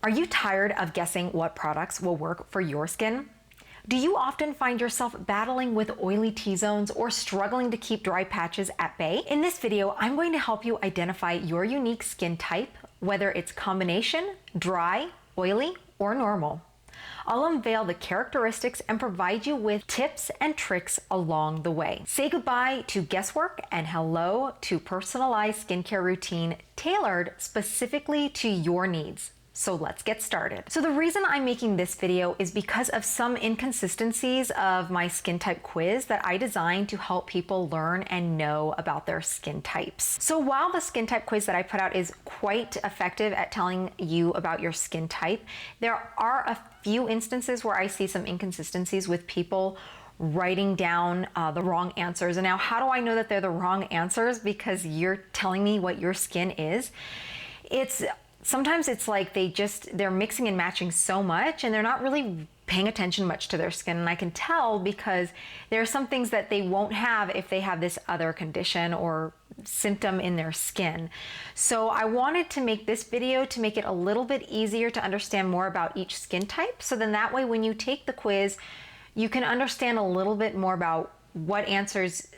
Are you tired of guessing what products will work for your skin? Do you often find yourself battling with oily T-zones or struggling to keep dry patches at bay? In this video, I'm going to help you identify your unique skin type, whether it's combination, dry, oily, or normal. I'll unveil the characteristics and provide you with tips and tricks along the way. Say goodbye to guesswork and hello to personalized skincare routine tailored specifically to your needs. So let's get started. So the reason I'm making this video is because of some inconsistencies of my skin type quiz that I designed to help people learn and know about their skin types. So while the skin type quiz that I put out is quite effective at telling you about your skin type, there are a few instances where I see some inconsistencies with people writing down the wrong answers. And now how do I know that they're the wrong answers? Because you're telling me what your skin is. Sometimes it's like they're mixing and matching so much and they're not really paying attention much to their skin. And I can tell because there are some things that they won't have if they have this other condition or symptom in their skin. So I wanted to make this video to make it a little bit easier to understand more about each skin type. So then that way when you take the quiz, you can understand a little bit more about what answers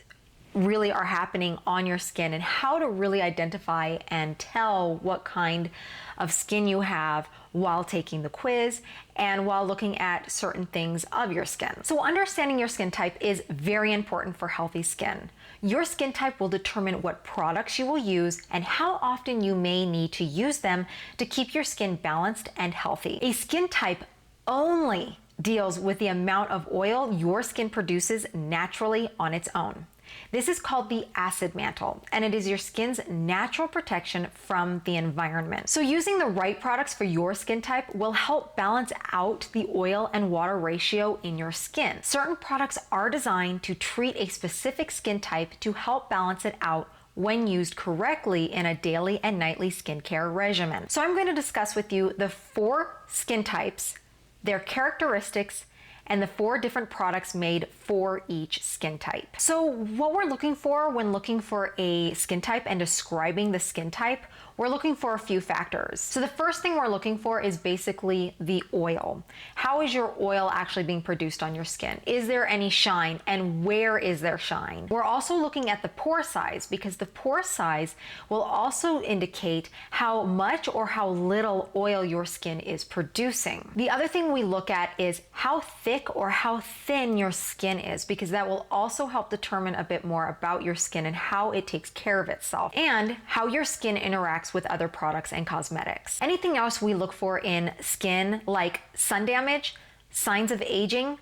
really are happening on your skin and how to really identify and tell what kind of skin you have while taking the quiz and while looking at certain things of your skin. So understanding your skin type is very important for healthy skin. Your skin type will determine what products you will use and how often you may need to use them to keep your skin balanced and healthy. A skin type only deals with the amount of oil your skin produces naturally on its own. This is called the acid mantle, and it is your skin's natural protection from the environment. So using the right products for your skin type will help balance out the oil and water ratio in your skin. Certain products are designed to treat a specific skin type to help balance it out when used correctly in a daily and nightly skincare regimen. So I'm going to discuss with you the 4 skin types, their characteristics, and the 4 different products made for each skin type. So what we're looking for when looking for a skin type and describing the skin type, we're looking for a few factors. So the first thing we're looking for is basically the oil. How is your oil actually being produced on your skin? Is there any shine, and where is there shine? We're also looking at the pore size because the pore size will also indicate how much or how little oil your skin is producing. The other thing we look at is how thick or how thin your skin is, because that will also help determine a bit more about your skin and how it takes care of itself and how your skin interacts with other products and cosmetics. Anything else we look for in skin, like sun damage, signs of aging,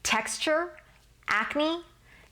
texture, acne,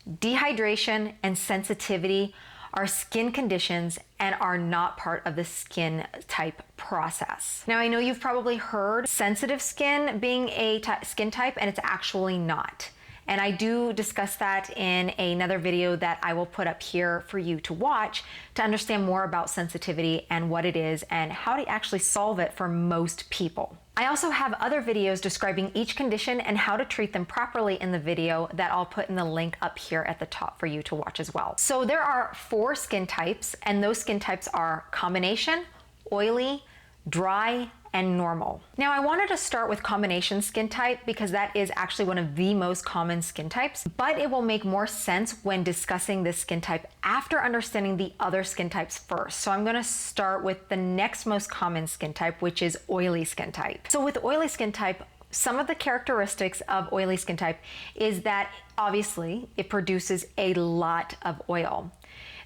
dehydration, and sensitivity, are skin conditions and are not part of the skin type process. Now I know you've probably heard sensitive skin being a skin type, and it's actually not. And I do discuss that in another video that I will put up here for you to watch to understand more about sensitivity and what it is and how to actually solve it for most people. I also have other videos describing each condition and how to treat them properly in the video that I'll put in the link up here at the top for you to watch as well. So there are 4 skin types, and those skin types are combination, oily, dry, and normal. Now I wanted to start with combination skin type because that is actually one of the most common skin types, but it will make more sense when discussing this skin type after understanding the other skin types first. So I'm gonna start with the next most common skin type, which is oily skin type. So with oily skin type, some of the characteristics of oily skin type is that obviously it produces a lot of oil.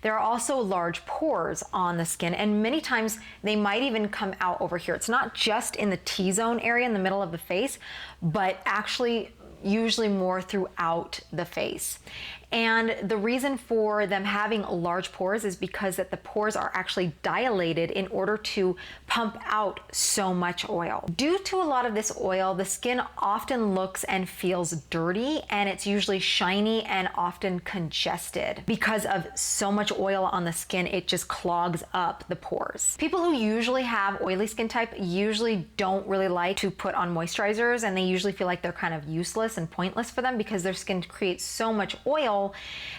There are also large pores on the skin, and many times they might even come out over here. It's not just in the T-zone area in the middle of the face, but actually usually more throughout the face. And the reason for them having large pores is because that the pores are actually dilated in order to pump out so much oil. Due to a lot of this oil, the skin often looks and feels dirty, and it's usually shiny and often congested. Because of so much oil on the skin, it just clogs up the pores. People who usually have oily skin type usually don't really like to put on moisturizers, and they usually feel like they're kind of useless and pointless for them because their skin creates so much oil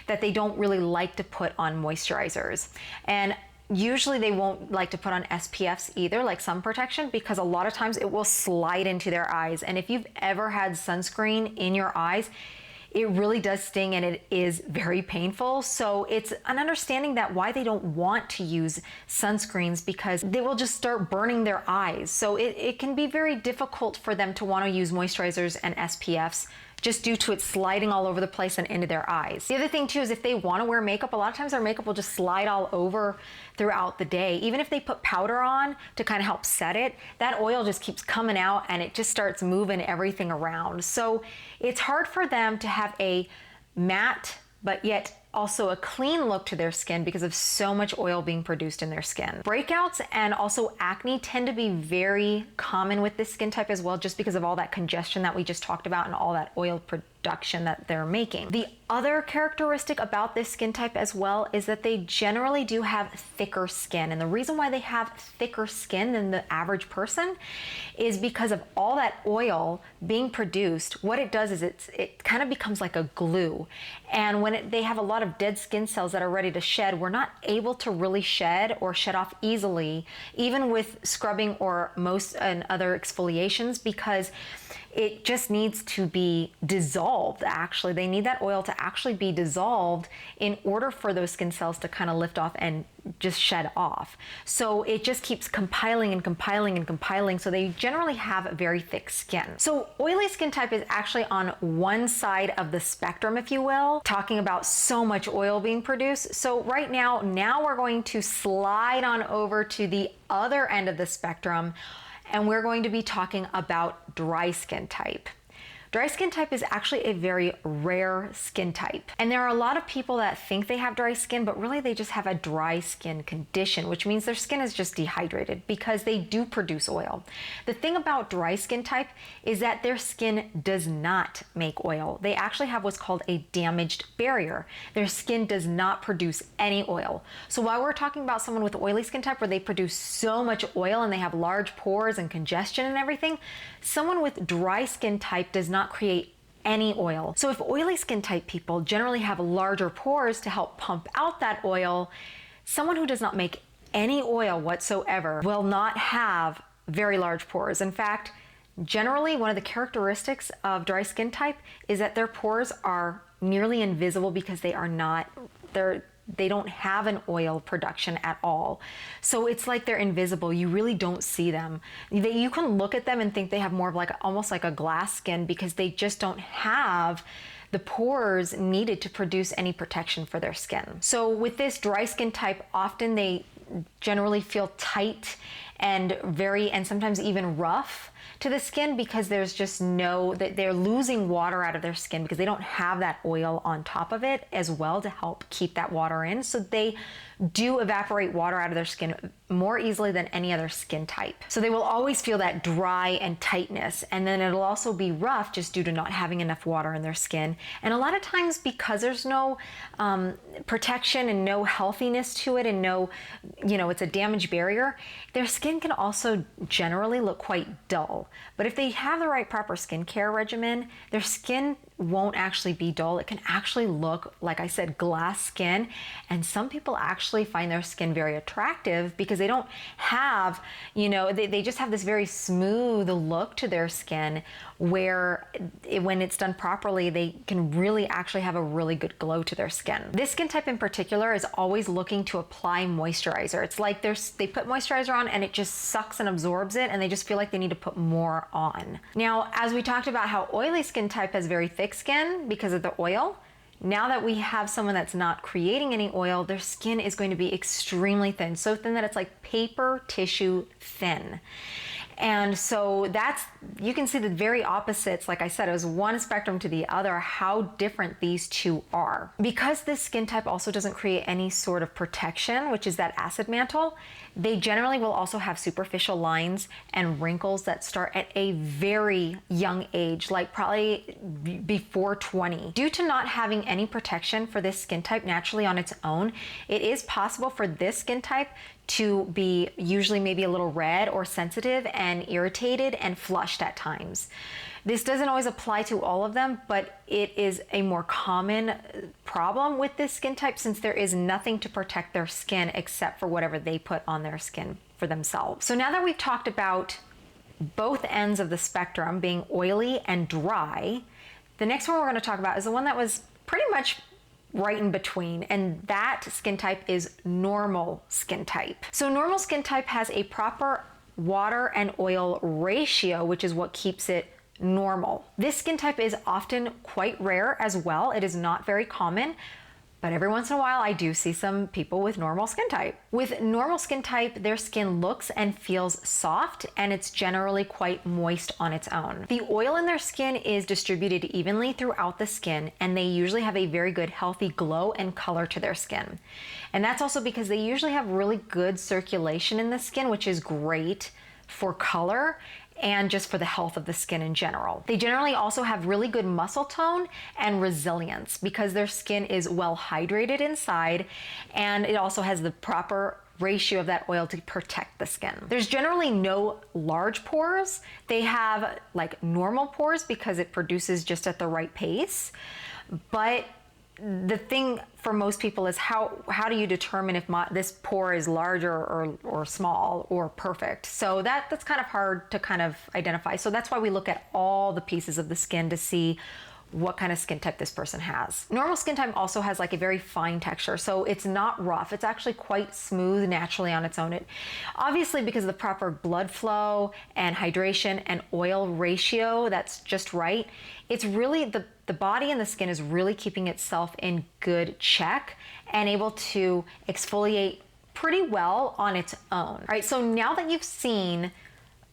that they don't really like to put on moisturizers. And usually they won't like to put on SPFs either, like sun protection, because a lot of times it will slide into their eyes. And if you've ever had sunscreen in your eyes, it really does sting and it is very painful. So it's an understanding that why they don't want to use sunscreens, because they will just start burning their eyes. So it can be very difficult for them to want to use moisturizers and SPFs just due to it sliding all over the place and into their eyes. The other thing too is if they want to wear makeup, a lot of times their makeup will just slide all over throughout the day. Even if they put powder on to kind of help set it, that oil just keeps coming out and it just starts moving everything around. So it's hard for them to have a matte but yet also a clean look to their skin because of so much oil being produced in their skin. Breakouts and also acne tend to be very common with this skin type as well, just because of all that congestion that we just talked about and all that oil production that they're making. The other characteristic about this skin type as well is that they generally do have thicker skin. And the reason why they have thicker skin than the average person is because of all that oil being produced. What it does is it kind of becomes like a glue. And when they have a lot of dead skin cells that are ready to shed, we're not able to really shed or shed off easily, even with scrubbing or most and other exfoliations, because it just needs to be dissolved. Actually, they need that oil to actually be dissolved in order for those skin cells to kind of lift off and just shed off. So it just keeps compiling and compiling and compiling. So they generally have very thick skin. So oily skin type is actually on one side of the spectrum, if you will, talking about so much oil being produced. So right now we're going to slide on over to the other end of the spectrum, and we're going to be talking about dry skin type. Dry skin type is actually a very rare skin type. And there are a lot of people that think they have dry skin, but really they just have a dry skin condition, which means their skin is just dehydrated because they do produce oil. The thing about dry skin type is that their skin does not make oil. They actually have what's called a damaged barrier. Their skin does not produce any oil. So while we're talking about someone with oily skin type where they produce so much oil and they have large pores and congestion and everything, someone with dry skin type does not create any oil. So if oily skin type people generally have larger pores to help pump out that oil, someone who does not make any oil whatsoever will not have very large pores. In fact, generally one of the characteristics of dry skin type is that their pores are nearly invisible because they don't have an oil production at all. So it's like they're invisible. You really don't see them. You can look at them and think they have more of almost like a glass skin because they just don't have the pores needed to produce any protection for their skin. So with this dry skin type, often they generally feel tight and sometimes even rough to the skin because there's just they're losing water out of their skin because they don't have that oil on top of it as well to help keep that water in. So they do evaporate water out of their skin more easily than any other skin type. So they will always feel that dry and tightness, and then it'll also be rough just due to not having enough water in their skin. And a lot of times because there's no protection and no healthiness to it and it's a damaged barrier, their skin can also generally look quite dull. But if they have the right proper skincare regimen, their skin won't actually be dull. It can actually look, like I said, glass skin. And some people actually find their skin very attractive because they don't have, they just have this very smooth look to their skin where when it's done properly, they can really actually have a really good glow to their skin. This skin type in particular is always looking to apply moisturizer. It's like they put moisturizer on and it just sucks and absorbs it, and they just feel like they need to put more on. Now, as we talked about how oily skin type has very thick skin because of the oil, now that we have someone that's not creating any oil, their skin is going to be extremely thin, so thin that it's like paper tissue thin. And so you can see the very opposites. Like I said, it was one spectrum to the other, how different these two are. Because this skin type also doesn't create any sort of protection, which is that acid mantle, they generally will also have superficial lines and wrinkles that start at a very young age, like probably before 20. Due to not having any protection for this skin type naturally on its own, it is possible for this skin type to be usually maybe a little red or sensitive and irritated and flushed at times. This doesn't always apply to all of them, but it is a more common problem with this skin type since there is nothing to protect their skin except for whatever they put on their skin for themselves. So now that we've talked about both ends of the spectrum being oily and dry, the next one we're going to talk about is the one that was pretty much right in between, and that skin type is normal skin type. So normal skin type has a proper water and oil ratio, which is what keeps it normal. This skin type is often quite rare as well. It is not very common, but every once in a while I do see some people with normal skin type. With normal skin type, their skin looks and feels soft, and it's generally quite moist on its own. The oil in their skin is distributed evenly throughout the skin, and they usually have a very good healthy glow and color to their skin. And that's also because they usually have really good circulation in the skin, which is great for color and just for the health of the skin in general. They generally also have really good muscle tone and resilience because their skin is well hydrated inside, and it also has the proper ratio of that oil to protect the skin. There's generally no large pores. They have like normal pores because it produces just at the right pace. But the thing for most people is how do you determine if this pore is larger or small or perfect? So that's kind of hard to kind of identify. So that's why we look at all the pieces of the skin to see what kind of skin type this person has. Normal skin type also has like a very fine texture, so it's not rough. It's actually quite smooth naturally on its own. It obviously, because of the proper blood flow and hydration and oil ratio that's just right, it's really the body and the skin is really keeping itself in good check and able to exfoliate pretty well on its own. All right, so now that you've seen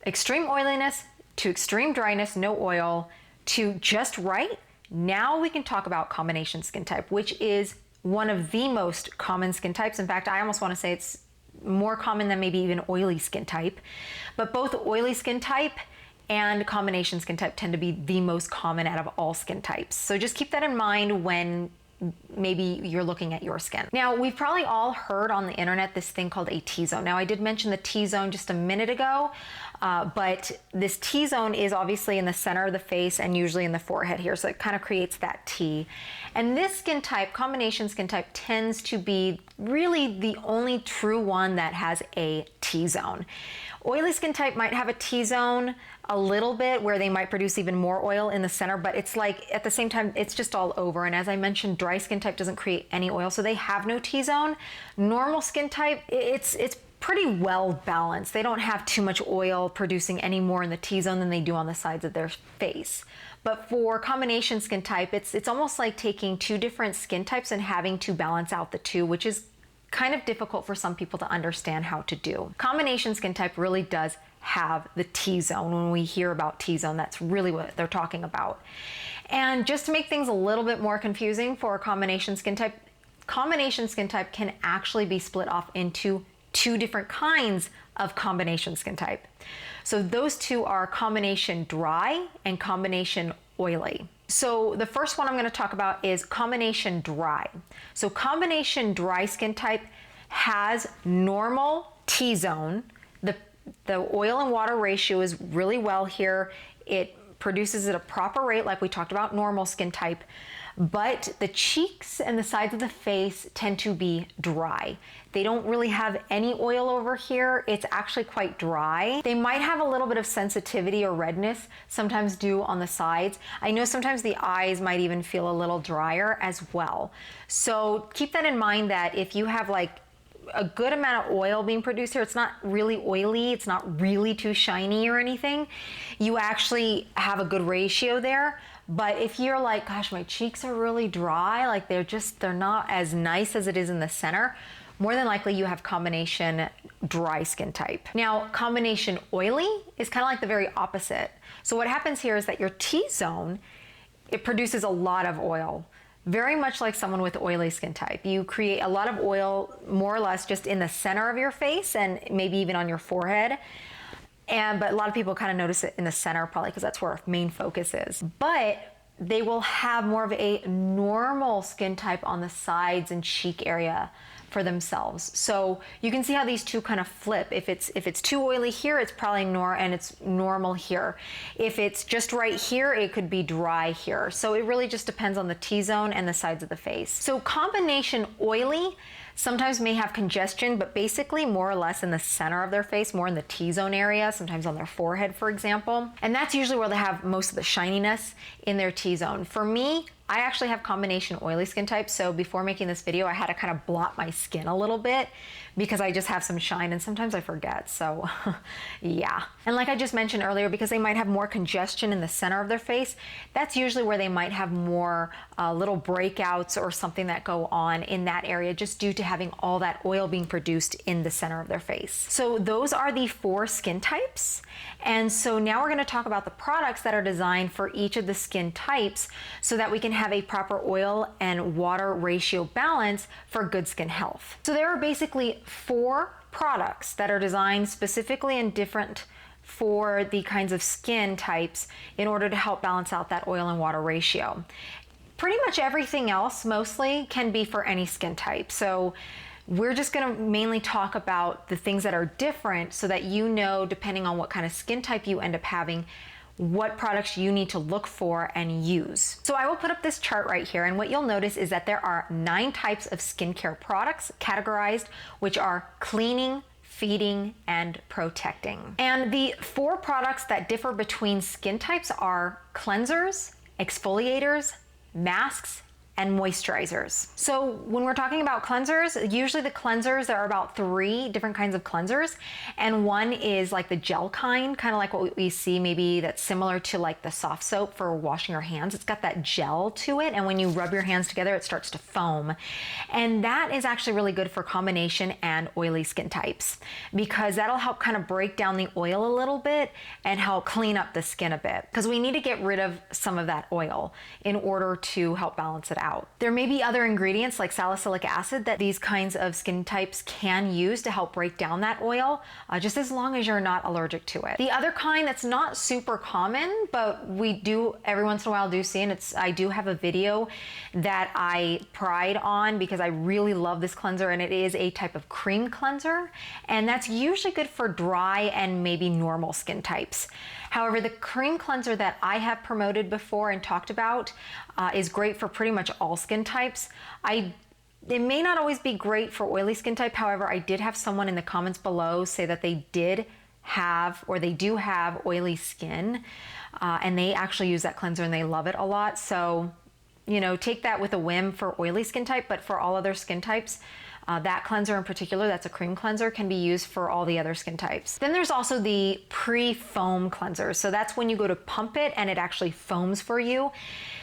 extreme oiliness to extreme dryness, no oil, to just right, now we can talk about combination skin type, which is one of the most common skin types. In fact, I almost want to say it's more common than maybe even oily skin type. But both oily skin type and combination skin type tend to be the most common out of all skin types. So just keep that in mind when maybe you're looking at your skin. Now, we've probably all heard on the internet this thing called a T-zone. Now, I did mention the T-zone just a minute ago, but this T-zone is obviously in the center of the face and usually in the forehead here, so it kind of creates that T. And this skin type, combination skin type, tends to be really the only true one that has a T-zone. Oily skin type might have a T-zone a little bit where they might produce even more oil in the center, but it's like at the same time, it's just all over. And as I mentioned, dry skin type doesn't create any oil, so they have no T-zone. Normal skin type, it's pretty well balanced. They don't have too much oil producing any more in the T-zone than they do on the sides of their face. But for combination skin type, it's almost like taking two different skin types and having to balance out the two, which is kind of difficult for some people to understand how to do. Combination skin type really does have the T-zone. When we hear about T-zone, that's really what they're talking about. And just to make things a little bit more confusing for combination skin type can actually be split off into two different kinds of combination skin type. So those two are combination dry and combination oily. So the first one I'm going to talk about is combination dry. So combination dry skin type has normal T-zone. The oil and water ratio is really well here. It produces at a proper rate like we talked about normal skin type, but the cheeks and the sides of the face tend to be dry. They don't really have any oil over here. It's actually quite dry. They might have a little bit of sensitivity or redness, sometimes do on the sides. I know sometimes the eyes might even feel a little drier as well. So keep that in mind that if you have like a good amount of oil being produced here, it's not really oily, it's not really too shiny or anything. You actually have a good ratio there. But if you're like, gosh, my cheeks are really dry, like they're not as nice as it is in the center, more than likely you have combination dry skin type. Now, combination oily is kind of like the very opposite. So what happens here is that your T-zone, it produces a lot of oil. Very much like someone with oily skin type. You create a lot of oil more or less just in the center of your face and maybe even on your forehead. But a lot of people kind of notice it in the center probably because that's where our main focus is. But they will have more of a normal skin type on the sides and cheek area for themselves. So you can see how these two kind of flip. If it's too oily here, it's probably it's normal here. If it's just right here, it could be dry here. So it really just depends on the T-zone and the sides of the face. So combination oily sometimes may have congestion, but basically more or less in the center of their face, more in the T-zone area, sometimes on their forehead, for example. And that's usually where they have most of the shininess in their T-zone. For me, I actually have combination oily skin type, so before making this video, I had to kind of blot my skin a little bit because I just have some shine and sometimes I forget, so yeah. And like I just mentioned earlier, because they might have more congestion in the center of their face, that's usually where they might have more little breakouts or something that go on in that area just due to having all that oil being produced in the center of their face. So those are the 4 skin types. And so now we're gonna talk about the products that are designed for each of the skin types so that we can have a proper oil and water ratio balance for good skin health. So there are basically 4 products that are designed specifically and different for the kinds of skin types in order to help balance out that oil and water ratio. Pretty much everything else mostly can be for any skin type. So we're just going to mainly talk about the things that are different so that you know, depending on what kind of skin type you end up having, what products you need to look for and use. So I will put up this chart right here, and what you'll notice is that there are 9 types of skincare products categorized, which are cleaning, feeding, and protecting. And the 4 products that differ between skin types are cleansers, exfoliators, masks, and moisturizers. So when we're talking about cleansers, usually the cleansers, there are about 3 different kinds of cleansers, and one is like the gel kind of like what we see maybe that's similar to like the soft soap for washing your hands. It's got that gel to it, and when you rub your hands together, it starts to foam. And that is actually really good for combination and oily skin types because that'll help kind of break down the oil a little bit and help clean up the skin a bit, because we need to get rid of some of that oil in order to help balance it out. There may be other ingredients like salicylic acid that these kinds of skin types can use to help break down that oil, just as long as you're not allergic to it. The other kind that's not super common, but we do every once in a while do see, and I do have a video that I pride on because I really love this cleanser, and it is a type of cream cleanser, and that's usually good for dry and maybe normal skin types. However, the cream cleanser that I have promoted before and talked about is great for pretty much all skin types. It may not always be great for oily skin type. However, I did have someone in the comments below say that they did have, or they do have, oily skin, and they actually use that cleanser and they love it a lot. So, you know, take that with a whim for oily skin type, but for all other skin types, that cleanser in particular, that's a cream cleanser, can be used for all the other skin types. Then there's also the pre-foam cleanser. So that's when you go to pump it and it actually foams for you.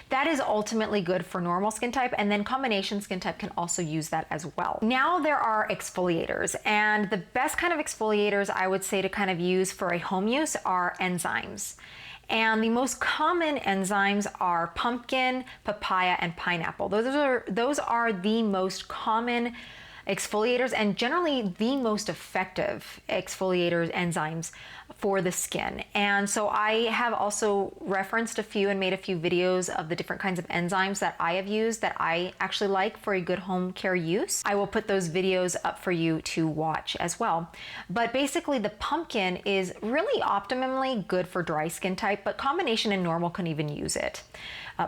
That is ultimately good for normal skin type, and then combination skin type can also use that as well. Now there are exfoliators, and the best kind of exfoliators I would say to kind of use for a home use are enzymes. And the most common enzymes are pumpkin, papaya, and pineapple. Those are the most common exfoliators and generally the most effective exfoliators, enzymes for the skin. And so I have also referenced a few and made a few videos of the different kinds of enzymes that I have used that I actually like for a good home care use. I will put those videos up for you to watch as well. But basically the pumpkin is really optimally good for dry skin type, but combination and normal can even use it.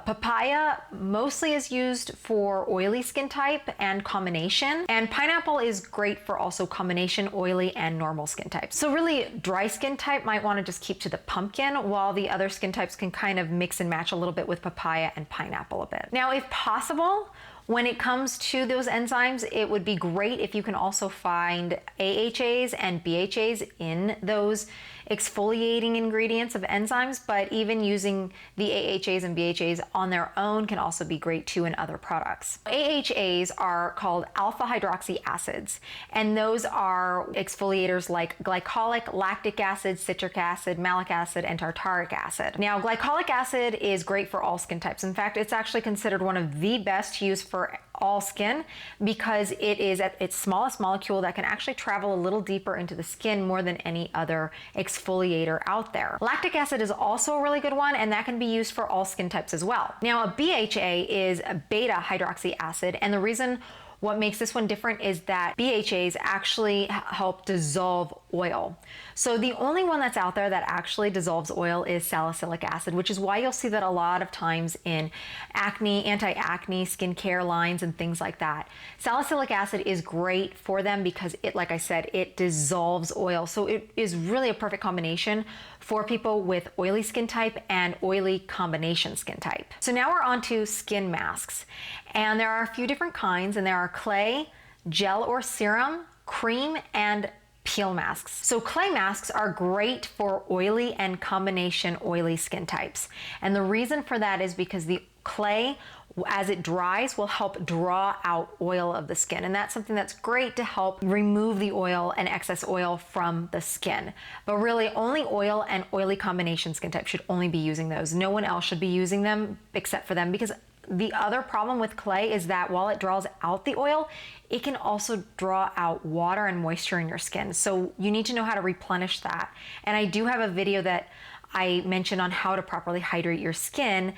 Papaya mostly is used for oily skin type and combination, and pineapple is great for also combination, oily, and normal skin types. So really dry skin type might want to just keep to the pumpkin, while the other skin types can kind of mix and match a little bit with papaya and pineapple a bit. Now, if possible, when it comes to those enzymes, it would be great if you can also find AHAs and BHAs in those exfoliating ingredients of enzymes, but even using the AHAs and BHAs on their own can also be great too in other products. AHAs are called alpha hydroxy acids, and those are exfoliators like glycolic, lactic acid, citric acid, malic acid, and tartaric acid. Now, glycolic acid is great for all skin types. In fact, it's actually considered one of the best used for all skin because it is at its smallest molecule that can actually travel a little deeper into the skin more than any other exfoliant exfoliator out there. Lactic acid is also a really good one, and that can be used for all skin types as well. Now, a BHA is a beta hydroxy acid, and the reason what makes this one different is that BHAs actually help dissolve oil. So the only one that's out there that actually dissolves oil is salicylic acid, which is why you'll see that a lot of times in acne, anti-acne, skincare lines and things like that. Salicylic acid is great for them because it, like I said, it dissolves oil. So it is really a perfect combination for people with oily skin type and oily combination skin type. So now we're on to skin masks. And there are a few different kinds, and there are clay, gel or serum, cream, and peel masks. So clay masks are great for oily and combination oily skin types. And the reason for that is because the clay, as it dries, will help draw out oil of the skin. And that's something that's great to help remove the oil and excess oil from the skin. But really, only oil and oily combination skin type should only be using those. No one else should be using them except for them, because the other problem with clay is that while it draws out the oil, it can also draw out water and moisture in your skin. So you need to know how to replenish that. And I do have a video that I mentioned on how to properly hydrate your skin,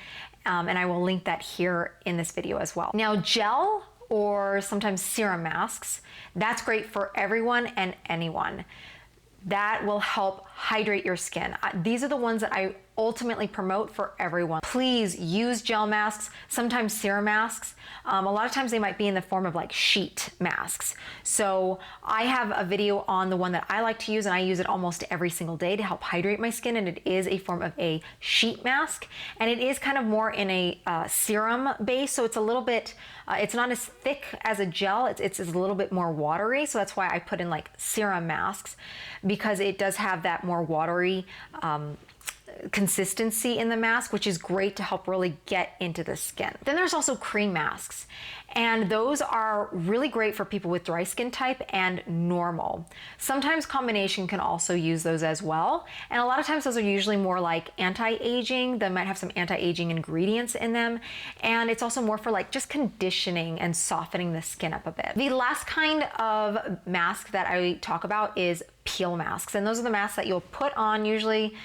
and I will link that here in this video as well. Now, gel or sometimes serum masks, that's great for everyone and anyone. That will help hydrate your skin. These are the ones that I ultimately promote for everyone. Please use gel masks, sometimes serum masks. A lot of times they might be in the form of like sheet masks. So I have a video on the one that I like to use, and I use it almost every single day to help hydrate my skin, and it is a form of a sheet mask, and it is kind of more in a serum base, so it's a little bit, it's not as thick as a gel, it's a little bit more watery, so that's why I put in like serum masks, because it does have that more watery consistency in the mask, which is great to help really get into the skin. Then there's also cream masks, and those are really great for people with dry skin type and normal. Sometimes combination can also use those as well, and a lot of times those are usually more like anti-aging. They might have some anti-aging ingredients in them, and it's also more for like just conditioning and softening the skin up a bit. The last kind of mask that I talk about is peel masks, and those are the masks that you'll put on usually.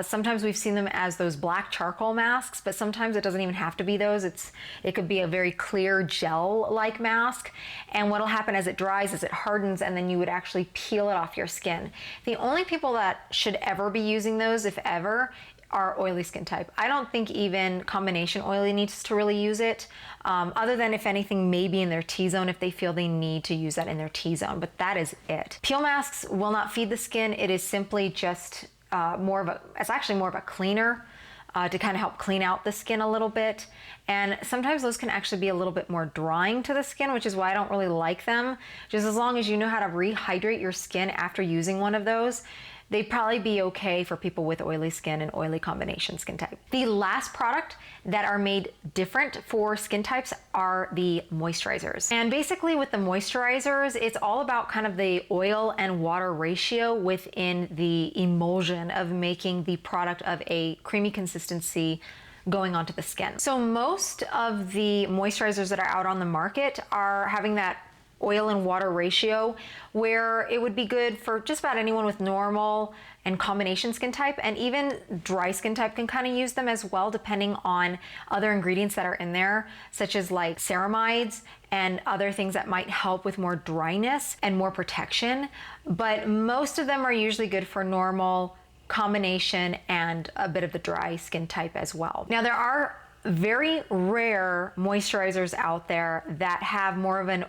Sometimes we've seen them as those black charcoal masks, but sometimes it doesn't even have to be those. It could be a very clear gel-like mask, and what'll happen as it dries is it hardens, and then you would actually peel it off your skin. The only people that should ever be using those, if ever, are oily skin type. I don't think even combination oily needs to really use it, other than if anything maybe in their T-zone, if they feel they need to use that in their T-zone, but that is it. Peel masks will not feed the skin. It is simply just it's actually more of a cleaner to kind of help clean out the skin a little bit. And sometimes those can actually be a little bit more drying to the skin, which is why I don't really like them. Just as long as you know how to rehydrate your skin after using one of those, they'd probably be okay for people with oily skin and oily combination skin type. The last product that are made different for skin types are the moisturizers. And basically with the moisturizers, it's all about kind of the oil and water ratio within the emulsion of making the product of a creamy consistency going onto the skin. So most of the moisturizers that are out on the market are having that oil and water ratio where it would be good for just about anyone with normal and combination skin type, and even dry skin type can kind of use them as well, depending on other ingredients that are in there, such as like ceramides and other things that might help with more dryness and more protection. But most of them are usually good for normal, combination, and a bit of the dry skin type as well. Now, there are very rare moisturizers out there that have more of an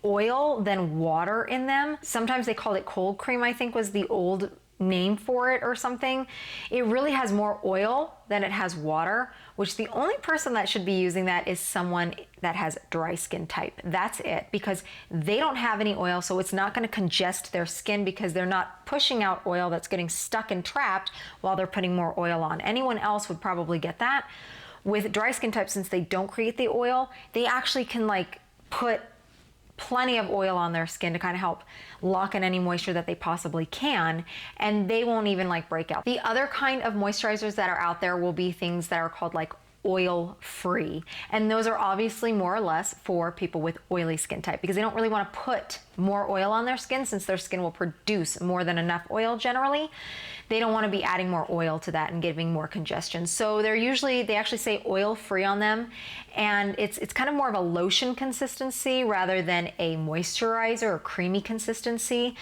oil than water in them. Sometimes they call it cold cream, I think was the old name for it or something. It really has more oil than it has water, which the only person that should be using that is someone that has dry skin type. That's it, because they don't have any oil, so it's not going to congest their skin because they're not pushing out oil that's getting stuck and trapped while they're putting more oil on. Anyone else would probably get that. With dry skin type, since they don't create the oil, they actually can like put plenty of oil on their skin to kind of help lock in any moisture that they possibly can, and they won't even like break out. The other kind of moisturizers that are out there will be things that are called like oil free, and those are obviously more or less for people with oily skin type because they don't really want to put more oil on their skin, since their skin will produce more than enough oil generally. They don't want to be adding more oil to that and giving more congestion. So they actually say oil free on them, and it's kind of more of a lotion consistency rather than a moisturizer or creamy consistency.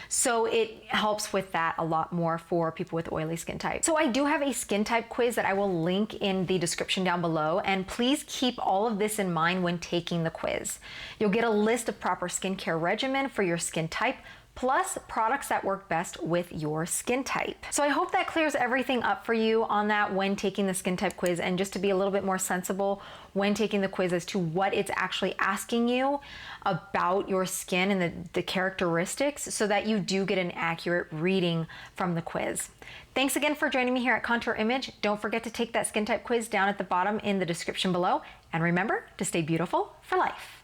So it helps with that a lot more for people with oily skin type. So I do have a skin type quiz that I will link in the description down below, and please keep all of this in mind when taking the quiz. You'll get a list of proper skincare regimen for your skin type, plus products that work best with your skin type. So I hope that clears everything up for you on that when taking the skin type quiz, and just to be a little bit more sensible when taking the quiz as to what it's actually asking you about your skin and the characteristics, so that you do get an accurate reading from the quiz. Thanks again for joining me here at Contour Image. Don't forget to take that skin type quiz down at the bottom in the description below, and remember to stay beautiful for life.